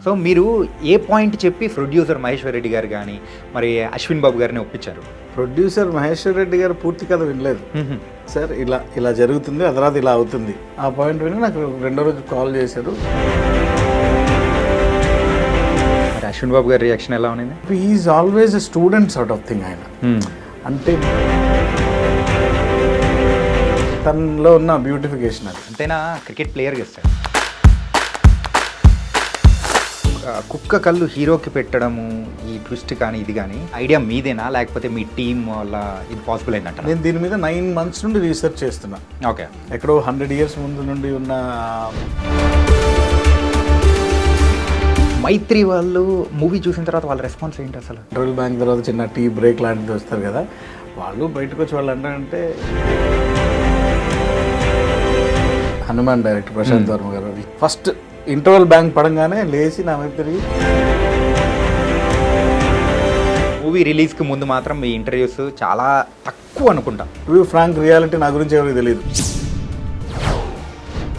So మీరు ఏ point చెప్పి producer Maheshwar Reddy గారు కానీ మరి అశ్విన్ బాబు గారిని ఒప్పించారు? ప్రొడ్యూసర్ మహేశ్వర్ రెడ్డి గారు పూర్తి కథ వినలేదు. సార్ ఇలా ఇలా జరుగుతుంది, ఆ తర్వాత ఇలా అవుతుంది. ఆ పాయింట్ విని నాకు రెండో రోజు కాల్ చేశారు. మరి అశ్విన్ బాబు గారి రియాక్షన్ ఎలా ఉంది? Is always a student sort of thing. ఆయన అంటే తనలో ఉన్న బ్యూటిఫికేషన్ అది. అంతేనా? క్రికెట్ ప్లేయర్ కదా సార్. కుక్క కళ్ళు హీరోకి పెట్టడము, ఈ ట్విస్ట్ కానీ ఇది కానీ ఐడియా మీదేనా లేకపోతే మీ టీం వల్ల ఇది పాసిబుల్ అయిందంట? నేను దీని మీద 9 months నుండి రీసెర్చ్ చేస్తున్నా. ఓకే. ఎక్కడో 100 years ముందు నుండి ఉన్న మైత్రి వాళ్ళు మూవీ చూసిన తర్వాత వాళ్ళ రెస్పాన్స్ ఏంటి అసలు? పెట్రోల్ బ్యాంక్ తర్వాత చిన్న టీ బ్రేక్ లాంటిది వస్తారు కదా, వాళ్ళు బయటకు వచ్చి వాళ్ళు అంటే హనుమాన్ డైరెక్టర్ ప్రశాంత్ వర్మ గారు ఫస్ట్ ఇంటర్వల్ బ్యాంక్ పడంగానే లేచి నా వైపు తిరిగి. మూవీ రిలీజ్కి ముందు మాత్రం మీ ఇంటర్వ్యూస్ చాలా తక్కువ అనుకుంటా. టు బి ఫ్రాంక్, రియాలిటీ నా గురించి ఎవరికి తెలియదు.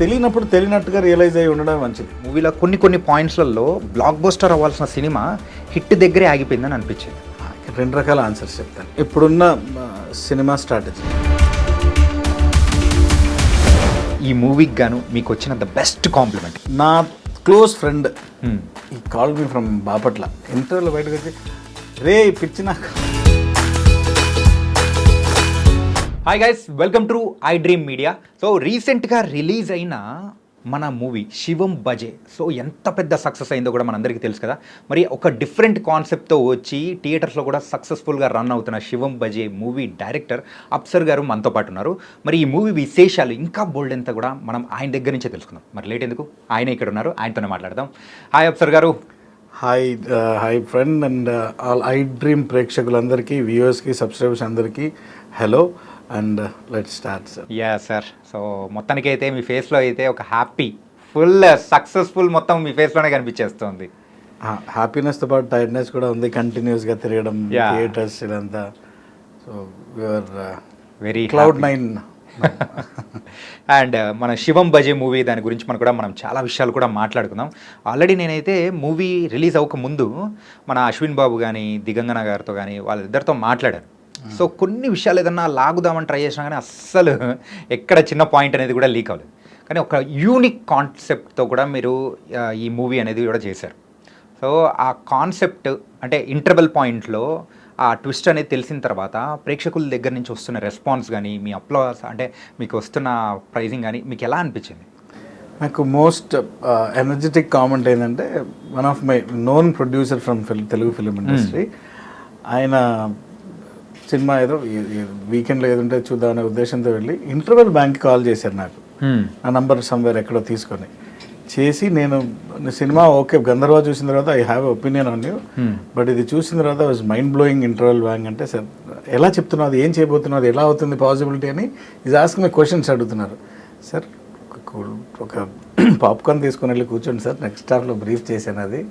తెలియనప్పుడు తెలియనట్టుగా రియలైజ్ అయ్యి ఉండడం మంచిది. మూవీలో కొన్ని పాయింట్స్లలో బ్లాక్ బస్టర్ అవ్వాల్సిన సినిమా హిట్ దగ్గరే ఆగిపోయిందని అనిపించింది. 2 రకాల ఆన్సర్స్ చెప్తాను. ఇప్పుడున్న సినిమా స్ట్రాటజీ. ఈ మూవీకి గాను మీకు వచ్చిన ద బెస్ట్ కాంప్లిమెంట్? నా క్లోజ్ ఫ్రెండ్ ఈ కాల్ మీ ఫ్రమ్ బాపట్ల. ఇంటర్వ్యూలో బయటకు వచ్చి, రే పిచ్చి నాకు. Hi guys, welcome to I dream media. So రీసెంట్గా రిలీజ్ అయిన మన మూవీ శివం బజే సో ఎంత పెద్ద సక్సెస్ అయిందో కూడా మనందరికీ తెలుసు కదా. మరి ఒక డిఫరెంట్ కాన్సెప్ట్తో వచ్చి థియేటర్స్లో కూడా సక్సెస్ఫుల్గా రన్ అవుతున్న శివం బజే మూవీ డైరెక్టర్ అప్సర్ గారు మనతో పాటు ఉన్నారు. మరి ఈ మూవీ విశేషాలు ఇంకా బోల్డ్ ఎంత కూడా మనం ఆయన దగ్గర నుంచే తెలుసుకుందాం. మరి లేట్ ఎందుకు, ఆయన ఇక్కడ ఉన్నారు, ఆయనతోనే మాట్లాడదాం. హాయ్ అప్సర్ గారు. Hi friend and all I dream ప్రేక్షకులందరికీ, వ్యూవర్స్కి, సబ్స్క్రైబర్స్ అందరికీ hello and let's start sir. Yeah sir. So మొత్తానికి అయితే మీ ఫేస్లో అయితే ఒక హ్యాపీ, ఫుల్ సక్సెస్ఫుల్ మొత్తం మీ ఫేస్లోనే కనిపించేస్తుంది. హ్యాపీనెస్తో పాటు టైర్డ్నెస్ కూడా ఉంది. కంటిన్యూస్గా తిరగడం, థియేటర్స్ ఇదంతా. So you're very Cloud9. And మన శివం బజే మూవీ దాని గురించి మనం చాలా విషయాలు కూడా మాట్లాడుకుందాం. ఆల్రెడీ నేనైతే మూవీ రిలీజ్ అవ్వక ముందు మన అశ్విన్ బాబు కానీ దిగంగన గారితో కానీ వాళ్ళిద్దరితో మాట్లాడాను. సో కొన్ని విషయాలు ఏదన్నా లాగుదామని ట్రై చేసినా కానీ అస్సలు ఎక్కడ చిన్న పాయింట్ అనేది కూడా లీక్ అవ్వలేదు. కానీ ఒక యూనిక్ కాన్సెప్ట్తో కూడా మీరు ఈ మూవీ అనేది కూడా చేశారు. సో ఆ కాన్సెప్ట్ అంటే ఇంటర్వెల్ పాయింట్లో ఆ ట్విస్ట్ అనేది తెలిసిన తర్వాత ప్రేక్షకుల దగ్గర నుంచి వస్తున్న రెస్పాన్స్ కానీ, మీ అప్లాస్ అంటే మీకు వస్తున్న ప్రైజింగ్ కానీ మీకు ఎలా అనిపించింది? నాకు మోస్ట్ ఎనర్జెటిక్ కామెంట్ ఏంటంటే, one of my known producer from Telugu film industry, ఆయన సినిమా ఏదో వీకెండ్లో ఏదో ఉంటే చూద్దామనే ఉద్దేశంతో వెళ్ళి ఇంటర్వెల్ బ్యాంక్కి కాల్ చేశారు నాకు. నా నంబర్ సమ్వేర్ ఎక్కడో తీసుకొని చేసి, నేను సినిమా ఓకే గంధర్వ చూసిన తర్వాత I have opinion on you, but ఇది చూసిన తర్వాత was mind blowing. Interval bank అంటే సార్ ఎలా చెప్తున్నావు, అది ఏం చేయబోతున్నావు, అది ఎలా అవుతుంది పాసిబిలిటీ అని ఈజ్ ఆస్క్ మై క్వశ్చన్స్ అడుగుతున్నారు. సార్ ఒక పాప్కార్న్ తీసుకొని వెళ్ళి కూర్చోండి సార్, నెక్స్ట్ హాఫ్లో బ్రీఫ్ చేశాను అది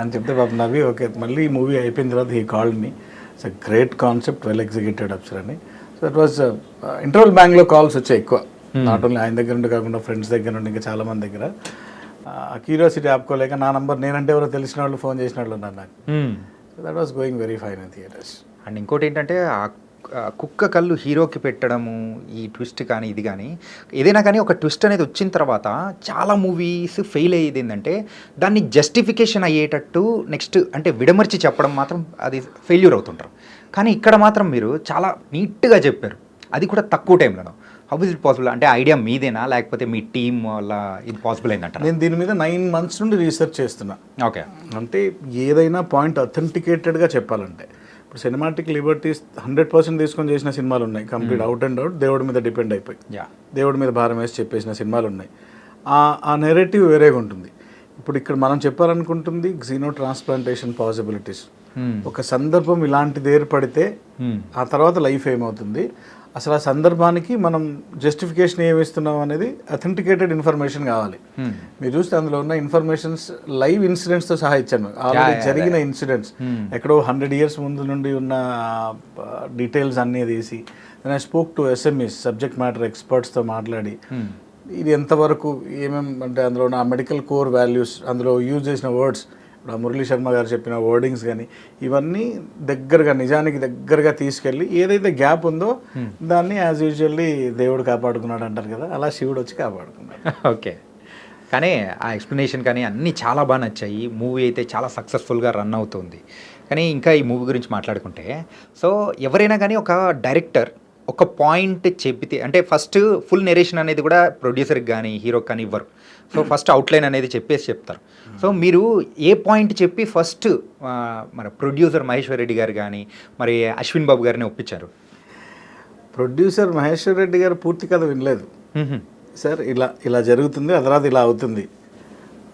అని చెప్తే పాప నవ్వి ఓకే. మళ్ళీ మూవీ అయిపోయిన తర్వాత he called me, it's a great concept, well executed అప్సర్ అని. సో ఇట్ వాజ్ ఇంటర్వెల్ బ్యాంక్లో కాల్స్ వచ్చాయి ఎక్కువ, నాట్ ఓన్లీ ఆయన దగ్గర నుండి కాకుండా ఫ్రెండ్స్ దగ్గర నుండి ఇంకా చాలామంది దగ్గర. క్యూరియాసిటీ ఆపుకోలేక నా నంబర్ నేనంటే ఎవరో తెలిసిన వాళ్ళు ఫోన్ చేసిన వాళ్ళు ఉన్నారు నాకు. So that was going very fine in theatres. And ఇంకోటి ఏంటంటే కుక్క కళ్ళు హీరోకి పెట్టడము, ఈ ట్విస్ట్ కానీ ఇది కానీ ఏదైనా కానీ ఒక ట్విస్ట్ అనేది వచ్చిన తర్వాత చాలా మూవీస్ ఫెయిల్ అయ్యేది ఏంటంటే దాన్ని జస్టిఫికేషన్ అయ్యేటట్టు నెక్స్ట్ అంటే విడమర్చి చెప్పడం మాత్రం అది ఫెయిల్యూర్ అవుతుంటారు. కానీ ఇక్కడ మాత్రం మీరు చాలా నీట్గా చెప్పారు, అది కూడా తక్కువ టైంలో. How is it possible? అంటే ఐడియా మీదేనా లేకపోతే మీ టీం వల్ల ఇది పాసిబుల్ అయిందంట? నేను దీని మీద 9 months నుండి రీసెర్చ్ చేస్తున్నా. ఓకే. అంటే ఏదైనా పాయింట్ అథెంటికేటెడ్గా చెప్పాలంటే, ఇప్పుడు సినిమాటిక్ లిబర్టీస్ 100% తీసుకొని చేసిన సినిమాలు ఉన్నాయి, కంప్లీట్ అవుట్ అండ్ అవుట్ దేవుడి మీద డిపెండ్ అయిపోయి, దేవుడి మీద భారం వేసి చెప్పేసిన సినిమాలు ఉన్నాయి. ఆ నెరేటివ్ వేరేగా ఉంటుంది. ఇప్పుడు ఇక్కడ మనం చెప్పాలనుకుంటుంది జీనో ట్రాన్స్ప్లాంటేషన్ పాసిబిలిటీస్. ఒక సందర్భం ఇలాంటిది ఏర్పడితే ఆ తర్వాత లైఫ్ ఏమవుతుంది, అసలు ఆ సందర్భానికి మనం జస్టిఫికేషన్ ఏమి ఇస్తున్నాం అనేది అథెంటికేటెడ్ ఇన్ఫర్మేషన్ కావాలి. మీరు చూస్తే అందులో ఉన్న ఇన్ఫర్మేషన్స్ లైవ్ ఇన్సిడెంట్స్తో సహా ఇచ్చాను, ఆల్రెడీ జరిగిన ఇన్సిడెంట్స్, ఎక్కడో 100 years ముందు నుండి ఉన్న డీటెయిల్స్ అన్నీ తీసి. Then I spoke to SMEs, subject matter ఎక్స్పర్ట్స్తో మాట్లాడి ఇది ఎంతవరకు ఏమేమి అంటే అందులో నా మెడికల్ కోర్ వాల్యూస్, అందులో యూజ్ చేసిన వర్డ్స్, ఇప్పుడు ఆ మురళీ శర్మ గారు చెప్పిన వర్డింగ్స్ కానీ ఇవన్నీ దగ్గరగా నిజానికి దగ్గరగా తీసుకెళ్ళి ఏదైతే గ్యాప్ ఉందో దాన్ని యాజ్ యూజువల్లీ దేవుడు కాపాడుకున్నాడు అంటారు కదా, అలా శివుడు వచ్చి కాపాడుకున్నాడు. ఓకే. కానీ ఆ ఎక్స్ప్లెనేషన్ కానీ అన్నీ చాలా బాగా నచ్చాయి. మూవీ అయితే చాలా సక్సెస్ఫుల్గా రన్ అవుతుంది. కానీ ఇంకా ఈ మూవీ గురించి మాట్లాడుకుంటే, సో ఎవరైనా కానీ ఒక డైరెక్టర్ ఒక పాయింట్ చెప్పితే, అంటే ఫస్ట్ ఫుల్ నెరేషన్ అనేది కూడా ప్రొడ్యూసర్కి కానీ హీరోకి కానీ ఇవ్వరు. సో ఫస్ట్ అవుట్లైన్ అనేది చెప్పేసి చెప్తారు. సో మీరు ఏ పాయింట్ చెప్పి ఫస్ట్ మన ప్రొడ్యూసర్ మహేశ్వర్ రెడ్డి గారు కానీ మరి అశ్విన్ బాబు గారిని ఒప్పించారు? ప్రొడ్యూసర్ మహేశ్వర్ రెడ్డి గారు పూర్తి కథ వినలేదు. సార్ ఇలా ఇలా జరుగుతుంది, ఆ తర్వాత ఇలా అవుతుంది,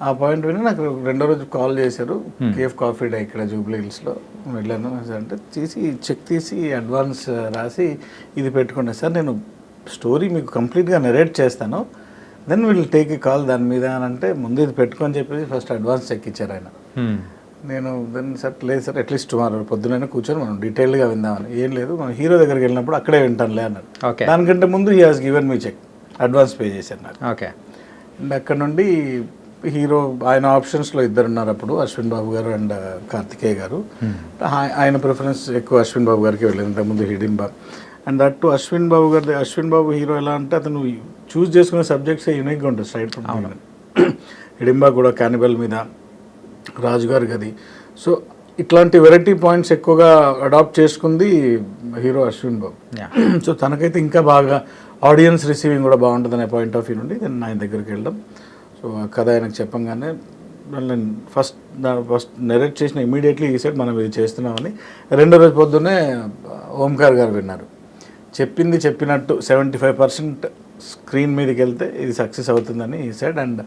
ఆ పాయింట్ విని నాకు రెండో రోజు కాల్ చేశారు. కేఫ్ కాఫీ డే ఇక్కడ జూబ్లీ హిల్స్లో వెళ్ళాను. అంటే చెక్ తీసి అడ్వాన్స్ రాసి ఇది పెట్టుకున్నాను సార్, నేను స్టోరీ మీకు కంప్లీట్గా నెరేట్ చేస్తాను, then will take a call దాని మీద అని అంటే ముందు ఇది పెట్టుకొని చెప్పేసి ఫస్ట్ అడ్వాన్స్ చెక్ ఇచ్చారు ఆయన. నేను దెన్ సార్ లేదు సార్ అట్లీస్ట్ టుమారో పొద్దునైనా కూర్చొని మనం డీటెయిల్గా విందామని. ఏం లేదు మనం హీరో దగ్గరికి వెళ్ళినప్పుడు అక్కడే వింటానులే అన్నారు. దానికంటే ముందు he has given me cheque, advance pay చేశారు నాకు. ఓకే. అండ్ అక్కడ నుండి హీరో ఆయన ఆప్షన్స్లో ఇద్దరు ఉన్నారు అప్పుడు, అశ్విన్ బాబు గారు అండ్ కార్తికేయ గారు. ఆయన ప్రిఫరెన్స్ ఎక్కువ అశ్విన్ బాబు గారికి వెళ్ళింది, ఇంతకుముందు హిడింబా. అండ్ అటు అశ్విన్ బాబు గారి, అశ్విన్ బాబు హీరో ఎలా అంటే అతను చూస్ చేసుకునే సబ్జెక్ట్స్ యూనిక్గా ఉంటుంది స్ట్రైట్ ఫ్రమ్. హిడింబా కూడా క్యానిబల్ మీద, రాజుగారి గది. సో ఇట్లాంటి వెరైటీ పాయింట్స్ ఎక్కువగా అడాప్ట్ చేసుకుంది హీరో అశ్విన్ బాబు. సో తనకైతే ఇంకా బాగా ఆడియన్స్ రిసీవింగ్ కూడా బాగుంటుంది అనే పాయింట్ ఆఫ్ వ్యూ నుండి నేను ఆయన దగ్గరికి వెళ్ళడం. సో ఆ కథ ఆయనకు చెప్పంగానే నేను ఫస్ట్ నెరేట్ చేసిన ఇమీడియట్లీ ఈ సైడ్ మనం ఇది చేస్తున్నామని. రెండో రోజు పొద్దున్నే ఓంకార్ గారు విన్నారు. చెప్పింది చెప్పినట్టు 75% స్క్రీన్ మీదకి వెళ్తే ఇది సక్సెస్ అవుతుందని ఈ సైడ్. అండ్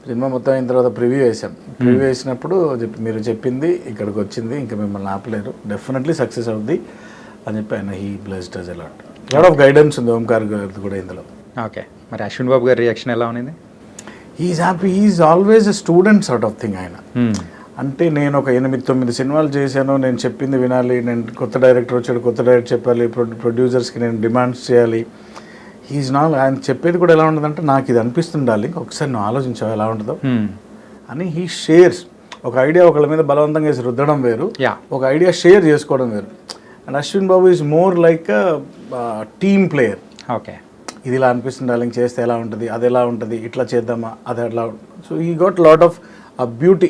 సినిమా మొత్తం అయిన తర్వాత ప్రివ్యూ వేసాం. ప్రివ్యూ వేసినప్పుడు మీరు చెప్పింది ఇక్కడికి వచ్చింది, ఇంకా మిమ్మల్ని ఆపలేరు, డెఫినెట్లీ సక్సెస్ అవుద్ది అని చెప్పి ఆయన హీ బ్లెస్డ్ అస్ అలాట్. లాట్ ఆఫ్ గైడెన్స్ ఉంది ఓంకార్ గారిది కూడా ఇందులో. ఓకే. మరి అశ్విన్ బాబు గారి రియాక్షన్ ఎలా ఉంది? Is happy, is always a student sort of thing ఆయన. అంటే నేను ఒక 8-9 సినిమాలు చేశాను, నేను చెప్పింది వినాలి, నేను కొత్త డైరెక్టర్ వచ్చాడు, కొత్త డైరెక్టర్ చెప్పాలి, ప్రొడ్యూసర్స్కి నేను డిమాండ్స్ చేయాలి. ఈజ్ నాట్, ఆయన చెప్పేది కూడా ఎలా ఉంటుందంటే నాకు ఇది అనిపిస్తుండాలి, ఒకసారి నువ్వు ఆలోచించావు ఎలా ఉంటుందో అని. He shares. ఒక ఐడియా ఒకళ్ళ మీద బలవంతంగా వేసి రుద్దడం వేరు, ఒక ఐడియా షేర్ చేసుకోవడం వేరు. And Ashwin Babu is more like team player. Okay. ఇది ఇలా అనిపిస్తుంది డార్లింగ్, చేస్తే ఎలా ఉంటుంది, అది ఎలా ఉంటుంది, ఇట్లా చేద్దామా, అది అట్లా. సో ఈ గాట్ లాట్ ఆఫ్ ఆ బ్యూటీ.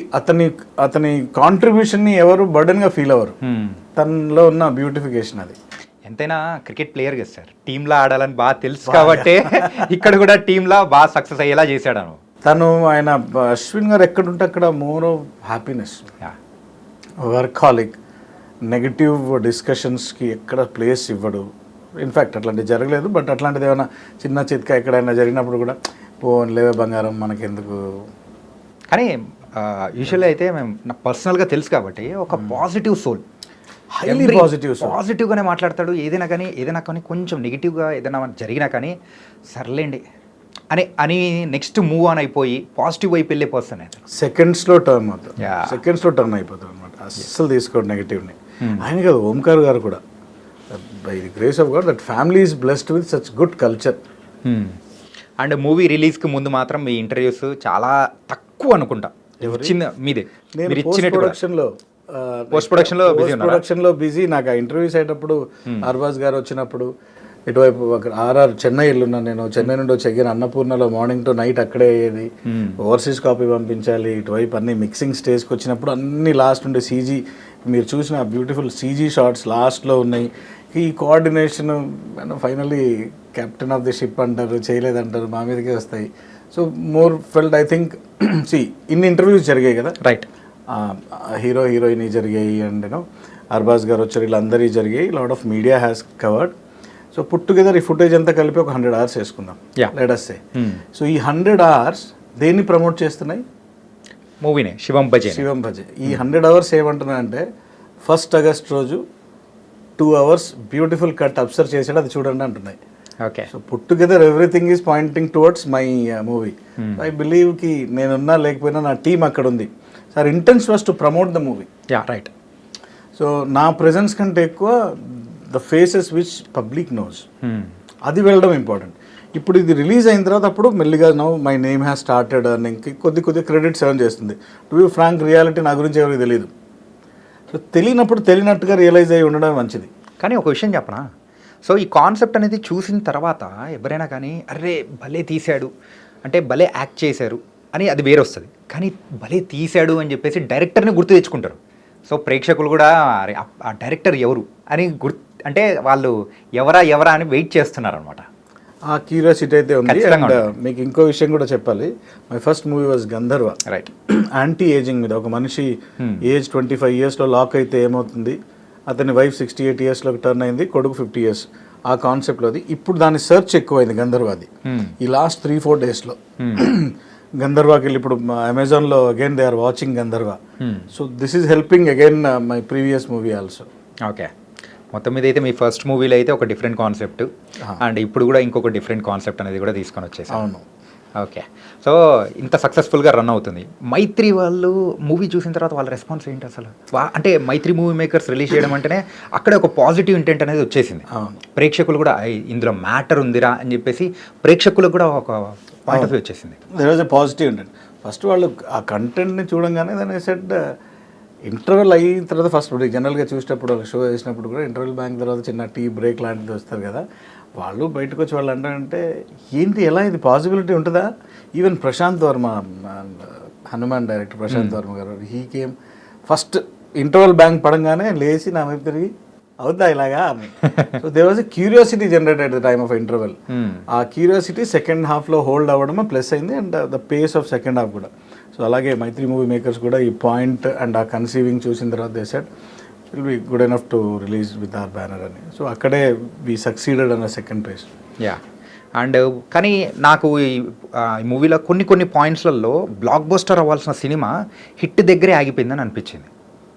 అతని కాంట్రిబ్యూషన్ని ఎవరు బర్డెన్గా ఫీల్ అవ్వరు. తనలో ఉన్న బ్యూటిఫికేషన్ అది. ఎంతైనా క్రికెట్ ప్లేయర్ కదా సార్, టీంలో ఆడాలని బాగా తెలుసు కాబట్టి ఇక్కడ కూడా టీంలో బాగా సక్సెస్ అయ్యేలా చేశాడు తను. ఆయన అశ్విన్ గారు ఎక్కడుంటే అక్కడ more of happiness, workaholic, negative డిస్కషన్స్కి ఎక్కడ ప్లేస్ ఇవ్వడు. ఇన్ఫ్యాక్ట్ అట్లాంటివి జరగలేదు, బట్ అట్లాంటిది ఏమైనా చిన్న చిత్క ఎక్కడైనా జరిగినప్పుడు కూడా లేవే బంగారం మనకెందుకు. కానీ యూజువల్లీ అయితే మేము నాకు పర్సనల్గా తెలుసు కాబట్టి ఒక పాజిటివ్ సోల్, హైలీ పాజిటివ్గానే మాట్లాడతాడు. ఏదైనా కానీ కొంచెం నెగిటివ్గా ఏదైనా జరిగినా కానీ సర్లేండి అని నెక్స్ట్ మూవ్ ఆన్ అయిపోయి పాజిటివ్ వైపు వెళ్ళే పర్సన్. సెకండ్స్లో టర్న్ అయిపోతాడు అనమాట. అస్సలు తీసుకోండి నెగిటివ్ని. ఆయన కాదు, ఓంకార్ గారు కూడా, by the grace of God that family is blessed with such good culture. And movie రిలీజ్కి ముందు మాత్రం మీ ఇంటర్వ్యూస్ చాలా తక్కువ అనుకుంటా. మీదే పోస్ట్ ప్రొడక్షన్లో బిజీ. నాకు ఆ ఇంటర్వ్యూస్ అయ్యేటప్పుడు అర్బాజ్ గారు వచ్చినప్పుడు ఇటువైపు ఆర్ఆర్ చెన్నై వెళ్ళున్నాను నేను. చెన్నై నుండి వచ్చి అగైన్ అన్నపూర్ణలో మార్నింగ్ టు నైట్ అక్కడే అయ్యేది. ఓవర్సీస్ కాపీ పంపించాలి, ఇటువైపు అన్ని మిక్సింగ్ స్టేజ్కి వచ్చినప్పుడు అన్ని లాస్ట్ ఉండే సీజీ, మీరు చూసిన బ్యూటిఫుల్ సీజీ షార్ట్స్ లాస్ట్లో ఉన్నాయి. ఈ coordination finally captain of the ship అంటారు, చేయలేదంటారు, మా మీదకే వస్తాయి. So more felt I think ఇన్ని ఇంటర్వ్యూస్ జరిగాయి కదా, రైట్, హీరో హీరోయిన్ జరిగాయి, అండ్ అర్బాజ్ గారు వచ్చారు, వీళ్ళందరికీ జరిగాయి. Lot of media has covered. So put together ఈ ఫుటేజ్ అంతా కలిపి ఒక 100 hours వేసుకుందాం, లెట్ us say. సో ఈ 100 hours దేన్ని ప్రమోట్ చేస్తున్నాయి? మూవీనే, శివం భజే. ఈ 100 hours ఏమంటున్నాయంటే 1st August రోజు 2 hours బ్యూటిఫుల్ కట్ అబ్జర్వ్ చేసాడు, అది చూడండి అంటున్నాయి. Okay. So put together everything is pointing towards my movie. I believe కి నేనున్నా లేకపోయినా నా టీం అక్కడ ఉంది. Sir intense was to promote the movie. Right. So నా ప్రెజెన్స్ కంటే ఎక్కువ the faces which public knows, అది వెళ్ళడం ఇంపార్టెంట్. ఇప్పుడు ఇది రిలీజ్ అయిన తర్వాత అప్పుడు మెల్లిగా now my name has started అర్నింగ్కి కొద్ది క్రెడిట్స్ ఎర్న్ చేస్తుంది. టు బి ఫ్రాంక్, రియాలిటీ నా గురించి ఎవరికి తెలియదు. సో తెలియనప్పుడు తెలియనట్టుగా రియలైజ్ అయ్యి ఉండడం మంచిది. కానీ ఒక విషయం చెప్పనా, సో ఈ కాన్సెప్ట్ అనేది చూసిన తర్వాత ఎవరైనా కానీ అరే భలే తీశాడు అంటే భలే యాక్ట్ చేశారు అని అది వేరే వస్తుంది. కానీ భలే తీశాడు అని చెప్పేసి డైరెక్టర్ని గుర్తు తెచ్చుకుంటారు. సో ప్రేక్షకులు కూడా అరే ఆ డైరెక్టర్ ఎవరు అని అంటే వాళ్ళు ఎవరా అని వెయిట్ చేస్తున్నారు అనమాట. ఆ క్యూరియాసిటీ అయితే ఉంది. ఖచ్చితంగా అండ్ మీకు ఇంకో విషయం కూడా చెప్పాలి. My first movie was Gandharva. Right. Anti ageing మీద, ఒక మనిషి ఏజ్ 25 yearsలో లాక్ అయితే ఏమవుతుంది, అతని వైఫ్ 68 yearsలోకి టర్న్ అయింది, కొడుకు 50 years. ఆ కాన్సెప్ట్లోది ఇప్పుడు దాని సెర్చ్ ఎక్కువైంది గంధర్వాది ఈ లాస్ట్ 3-4 daysలో. గంధర్వాకి వెళ్ళి ఇప్పుడు అమెజాన్లో again they are watching Gandharva. So this is helping again my previous movie also. Okay, మొత్తం మీద అయితే మీ ఫస్ట్ మూవీలో అయితే ఒక డిఫరెంట్ కాన్సెప్ట్ అండ్ ఇప్పుడు కూడా ఇంకొక డిఫరెంట్ కాన్సెప్ట్ అనేది కూడా తీసుకొని వచ్చేసాం. అవును. ఓకే, సో ఇంత సక్సెస్ఫుల్గా రన్ అవుతుంది. మైత్రి వాళ్ళు మూవీ చూసిన తర్వాత వాళ్ళ రెస్పాన్స్ ఏంటి అసలు? అంటే మైత్రి మూవీ మేకర్స్ రిలీజ్ చేయడం అంటేనే అక్కడే ఒక పాజిటివ్ ఇంటెంట్ అనేది వచ్చేసింది. ప్రేక్షకులు కూడా ఇందులో మ్యాటర్ ఉందిరా అని చెప్పేసి ప్రేక్షకులకు కూడా ఒక పాయింట్ ఆఫ్ వ్యూ వచ్చేసింది. There was a positive intent. First వాళ్ళు ఆ కంటెంట్ని చూడంగానే దాన్ని సెట్ ఇంటర్వెల్ అయిన తర్వాత ఫస్ట్ జనరల్గా చూసేటప్పుడు షో వేసినప్పుడు కూడా ఇంటర్వెల్ బ్యాంక్ తర్వాత చిన్న టీ బ్రేక్ లాంటిది వస్తారు కదా, వాళ్ళు బయటకు వచ్చి వాళ్ళు అంటే ఏంటి ఎలా ఇది పాసిబిలిటీ ఉంటుందా? ఈవెన్ ప్రశాంత్ వర్మ, హనుమాన్ డైరెక్టర్ ప్రశాంత్ వర్మ గారు, he came first interval bank పడంగానే లేచి నా వైపు తిరిగి అవుద్దా ఇలాగా అని. So they was a curiosity generate at the time of interval. ఆ క్యూరియాసిటీ సెకండ్ హాఫ్లో హోల్డ్ అవ్వడమే ప్లస్ అయింది and the face of second half కూడా. సో అలాగే మైత్రి మూవీ మేకర్స్ కూడా ఈ పాయింట్ అండ్ ఆ కన్సీవింగ్ చూసిన తర్వాత they said will be good enough to release with our banner అని. సో అక్కడే వి సక్సీడెడ్ అన్న సెకండ్ ప్లేస్. యా, అండ్ కానీ నాకు ఈ మూవీలో కొన్ని పాయింట్స్లలో బ్లాక్ బస్టర్ అవ్వాల్సిన సినిమా హిట్ దగ్గరే ఆగిపోయిందని అనిపించింది.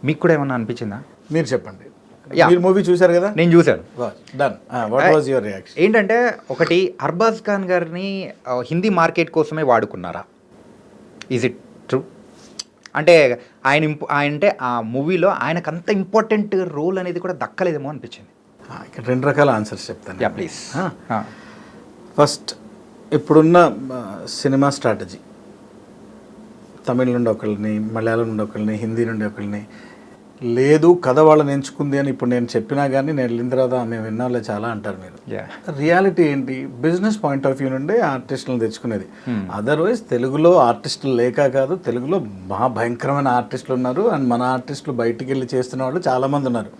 మీకు కూడా ఏమన్నా అనిపించిందా? మీరు చెప్పండి. మీరు మూవీ చూశారు కదా? నేను చూశాను. Done. What was your reaction? ఏంటంటే ఒకటి, అర్బాజ్ ఖాన్ గారిని హిందీ మార్కెట్ కోసమే వాడుకున్నారా? Is it true? అంటే ఆయన అంటే ఆ మూవీలో ఆయనకు అంత ఇంపార్టెంట్ రోల్ అనేది కూడా దక్కలేదేమో అనిపించింది. ఇక్కడ 2 రకాల ఆన్సర్స్ చెప్తాను. Yeah please. ఫస్ట్, ఇప్పుడున్న సినిమా స్ట్రాటజీ, తమిళ నుండి ఒకళ్ళని, మలయాళం నుండి ఒకళ్ళని, హిందీ నుండి ఒకళ్ళని, లేదు కథ వాళ్ళని ఎంచుకుంది అని ఇప్పుడు నేను చెప్పినా కానీ నేను వెళ్ళిన తర్వాత మేము విన్నాలే చాలా అంటారు మీరు. రియాలిటీ ఏంటి? బిజినెస్ పాయింట్ ఆఫ్ వ్యూ నుండి ఆర్టిస్టులను తెచ్చుకునేది. అదర్వైజ్ తెలుగులో ఆర్టిస్టులు లేక కాదు, తెలుగులో మహా భయంకరమైన ఆర్టిస్టులు ఉన్నారు అండ్ మన ఆర్టిస్టులు బయటికి వెళ్ళి చేస్తున్న వాళ్ళు చాలామంది ఉన్నారు.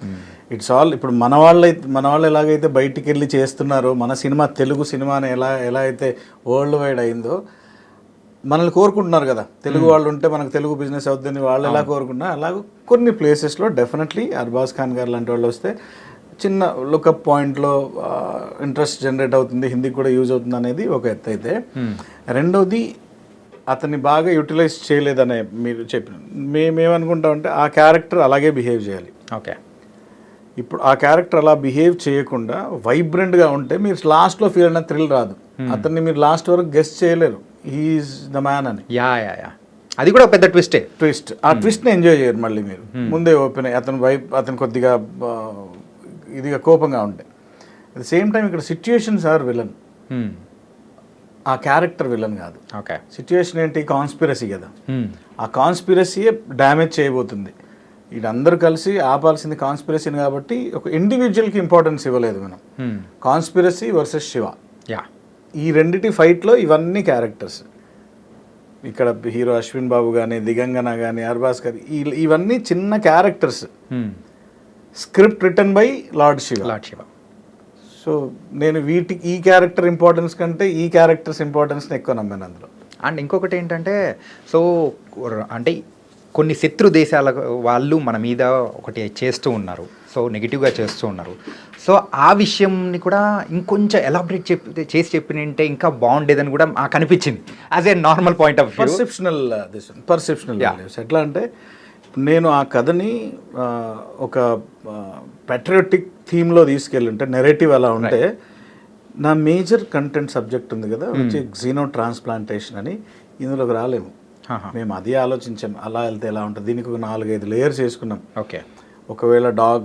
ఇట్స్ ఆల్ ఇప్పుడు మన వాళ్ళు ఎలాగైతే బయటికి వెళ్ళి చేస్తున్నారో, మన సినిమా తెలుగు సినిమాని ఎలా అయితే వరల్డ్ వైడ్ అయిందో మనల్ని కోరుకుంటున్నారు కదా, తెలుగు వాళ్ళు ఉంటే మనకు తెలుగు బిజినెస్ అవుతుందని వాళ్ళు ఎలా కోరుకుంటున్నారు, అలాగే కొన్ని ప్లేసెస్లో డెఫినెట్లీ అర్బాజ్ ఖాన్ గారు లాంటి వాళ్ళు వస్తే చిన్న లుకప్ పాయింట్లో ఇంట్రెస్ట్ జనరేట్ అవుతుంది, హిందీ కూడా యూజ్ అవుతుంది అనేది ఒక ఎత్తు అయితే, రెండోది అతన్ని బాగా యూటిలైజ్ చేయలేదనే మీరు చెప్పిన మేమేమనుకుంటామంటే ఆ క్యారెక్టర్ అలాగే బిహేవ్ చేయాలి. ఓకే, ఇప్పుడు ఆ క్యారెక్టర్ అలా బిహేవ్ చేయకుండా వైబ్రెంట్గా ఉంటే మీరు లాస్ట్లో ఫీల్ అయిన థ్రిల్ రాదు. అతన్ని మీరు లాస్ట్ వరకు గెస్ట్ చేయలేరు హీఈస్ ద మ్యాన్ అని. యా, అది కూడా పెద్ద ట్విస్ట్. ఆ ట్విస్ట్ని ఎంజాయ్ చేయరు మళ్ళీ మీరు. ముందే ఓపెన్ అతను కొద్దిగా ఇదిగా కోపంగా ఉంటాయి. అట్ ద సేమ్ టైం ఇక్కడ సిచ్యుయేషన్స్ ఆర్ విలన్, ఆ క్యారెక్టర్ విలన్ కాదు. ఓకే, సిచ్యుయేషన్ ఏంటి? కాన్స్పిరసీ కదా. ఆ కాన్స్పిరసీయే డ్యామేజ్ చేయబోతుంది. వీళ్ళందరూ కలిసి ఆపాల్సింది కాన్స్పిరసీని కాబట్టి ఒక ఇండివిజువల్కి ఇంపార్టెన్స్ ఇవ్వలేదు మనం. కాన్స్పిరసీ వర్సెస్ శివ, ఈ రెండిటి ఫైట్లో ఇవన్నీ క్యారెక్టర్స్. ఇక్కడ హీరో అశ్విన్ బాబు కానీ, దిగంగన కానీ, అర్బాజ్ గారి, ఇవన్నీ చిన్న characters. Script written by lord Shiva. So నేను ఈ క్యారెక్టర్ ఇంపార్టెన్స్ కంటే ఈ క్యారెక్టర్స్ ఇంపార్టెన్స్ని ఎక్కువ నమ్మాను అందులో. అండ్ ఇంకొకటి ఏంటంటే, సో అంటే కొన్ని శత్రు దేశాల వాళ్ళు మన మీద ఒకటి చేస్తూ ఉన్నారు, సో నెగిటివ్గా చేస్తూ ఉన్నారు. సో ఆ విషయంని కూడా ఇంకొంచెం ఎలాబరేట్ చేసి చెప్పినంటే ఇంకా బాగుండేదని కూడా నాకు అనిపించింది as a normal point of view. Perceptional ఎట్లా అంటే, నేను ఆ కథని ఒక పెట్రియాటిక్ థీమ్లో తీసుకెళ్ళుంటే, నెరేటివ్ అలా ఉంటే, నా మేజర్ కంటెంట్ సబ్జెక్ట్ ఉంది కదా, వచ్చి జీనో ట్రాన్స్ప్లాంటేషన్ అని, ఇందులోకి రాలేము. మేము అదే ఆలోచించాం, అలా వెళ్తే ఎలా ఉంటుంది. దీనికి ఒక 4-5 లేయర్స్ వేసుకున్నాం. ఓకే, ఒకవేళ డాగ్